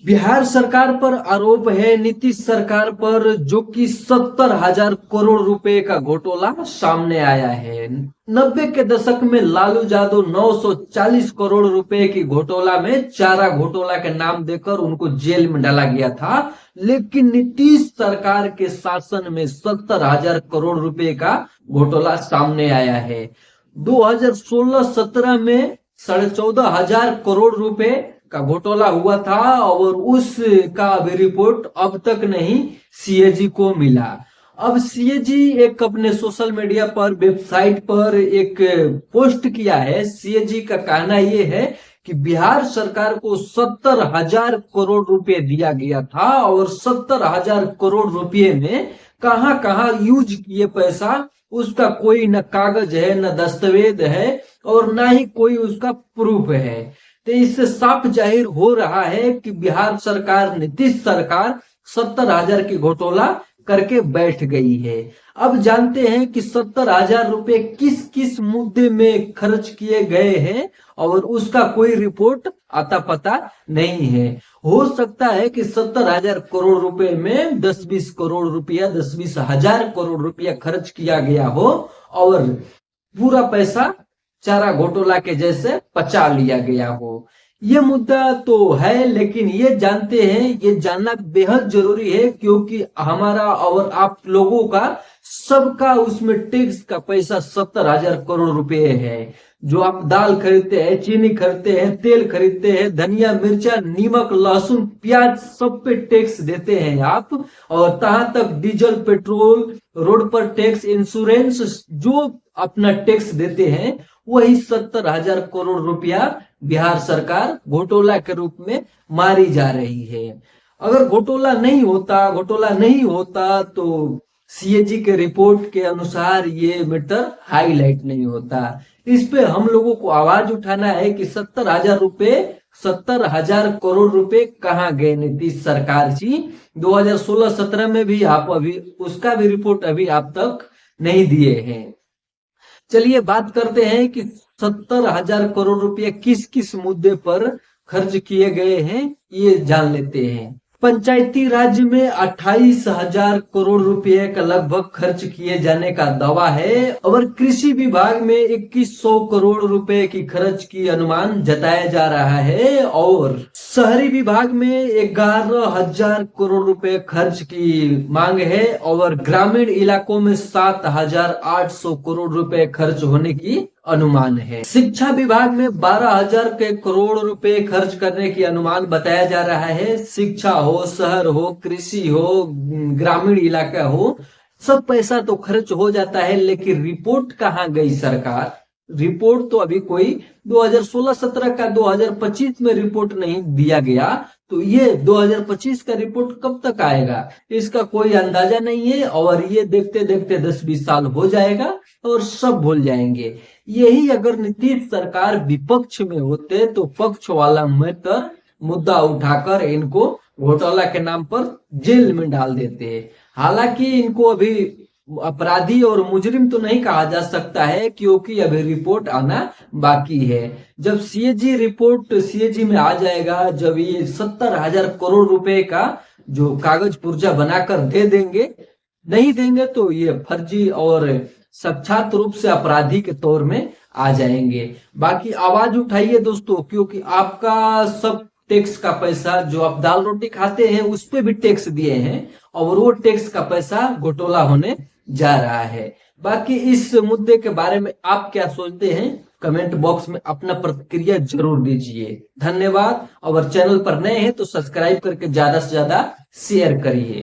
बिहार सरकार पर आरोप है, नीतीश सरकार पर, जो कि 70,000 करोड़ रुपए का घोटाला सामने आया है। 90 के दशक में लालू यादव 940 करोड़ रुपए की घोटाला में चारा घोटाला के नाम देकर उनको जेल में डाला गया था। लेकिन नीतीश सरकार के शासन में 70,000 करोड़ रुपए का घोटाला सामने आया है। 2016-17 में 14,500 करोड़ रुपए का घोटाला हुआ था और उसका अभी रिपोर्ट अब तक नहीं सीएजी को मिला। अब सीएजी एक अपने सोशल मीडिया पर, वेबसाइट पर एक पोस्ट किया है। सीएजी का कहना यह है कि बिहार सरकार को 70,000 करोड़ रुपए दिया गया था और 70,000 करोड़ रुपए में कहां कहां यूज किए पैसा, उसका कोई न कागज है, न दस्तावेज है और ना ही कोई उसका प्रूफ है। तो इससे साफ जाहिर हो रहा है कि बिहार सरकार, नीतीश सरकार 70,000 की घोटाला करके बैठ गई है। अब जानते हैं कि 70,000 रुपए किस किस मुद्दे में खर्च किए गए हैं और उसका कोई रिपोर्ट आता पता नहीं है। हो सकता है कि 70,000 करोड़ रुपए में 10-20 करोड़ रुपया, 10-20 हजार करोड़ रुपया खर्च किया गया हो और पूरा पैसा चारा घोटाला के जैसे पचा लिया गया हो। ये मुद्दा तो है, लेकिन ये जानते हैं, ये जानना बेहद जरूरी है क्योंकि हमारा और आप लोगों का सबका उसमें टैक्स का पैसा 70,000 करोड़ रुपए है। जो आप दाल खरीदते हैं, चीनी खरीदते हैं, तेल खरीदते हैं, धनिया, मिर्चा, नीमक, लहसुन, प्याज, सब पे टैक्स देते हैं आप। और तहां तक डीजल, पेट्रोल, रोड पर टैक्स, इंश्योरेंस, जो अपना टैक्स देते हैं, वही 70,000 करोड़ रुपया बिहार सरकार घोटाला के रूप में मारी जा रही है। अगर घोटाला नहीं होता तो सीएजी के रिपोर्ट के अनुसार ये मैटर हाईलाइट नहीं होता। इस पे हम लोगों को आवाज उठाना है कि 70,000 करोड़ रुपए कहाँ गए नीतीश सरकार जी। 2016-17 में भी आप अभी उसका भी रिपोर्ट अभी आप तक नहीं दिए हैं। चलिए बात करते हैं कि 70,000 करोड़ रुपए किस किस मुद्दे पर खर्च किए गए हैं, ये जान लेते हैं। पंचायती राज में 28,000 करोड़ रुपए का लगभग खर्च किए जाने का दावा है और कृषि विभाग में 2100 करोड़ रुपए की खर्च की अनुमान जताया जा रहा है और शहरी विभाग में 11,000 करोड़ रुपए खर्च की मांग है और ग्रामीण इलाकों में 7,800 करोड़ रुपए खर्च होने की अनुमान है। शिक्षा विभाग में 12,000 के करोड़ रुपए खर्च करने की अनुमान बताया जा रहा है। शिक्षा हो, शहर हो, कृषि हो, ग्रामीण इलाका हो, सब पैसा तो खर्च हो जाता है, लेकिन रिपोर्ट कहाँ गई सरकार? रिपोर्ट तो अभी कोई 2016-17 का 2025 में रिपोर्ट नहीं दिया गया, तो ये 2025 का रिपोर्ट कब तक आएगा इसका कोई अंदाजा नहीं है और ये देखते देखते 10-20 साल हो जाएगा और सब भूल जाएंगे। यही अगर नीतीश सरकार विपक्ष में होते तो पक्ष वाला मैटर मुद्दा उठाकर इनको घोटाला के नाम पर जेल में डाल देते। हालांकि इनको अभी अपराधी और मुजरिम तो नहीं कहा जा सकता है क्योंकि अभी रिपोर्ट आना बाकी है। जब सीएजी रिपोर्ट सीएजी में आ जाएगा, जब ये 70,000 करोड़ रुपए का जो कागज पुर्जा बनाकर दे देंगे, नहीं देंगे तो ये फर्जी और साक्षात रूप से अपराधी के तौर में आ जाएंगे। बाकी आवाज उठाइए दोस्तों, क्योंकि आपका सब टैक्स का पैसा, जो आप दाल रोटी खाते हैं उस पे भी टैक्स दिए हैं और वो टैक्स का पैसा घोटाला होने जा रहा है। बाकी इस मुद्दे के बारे में आप क्या सोचते हैं, कमेंट बॉक्स में अपना प्रतिक्रिया जरूर दीजिए। धन्यवाद। और चैनल पर नए हैं तो सब्सक्राइब करके ज्यादा से ज्यादा शेयर करिए।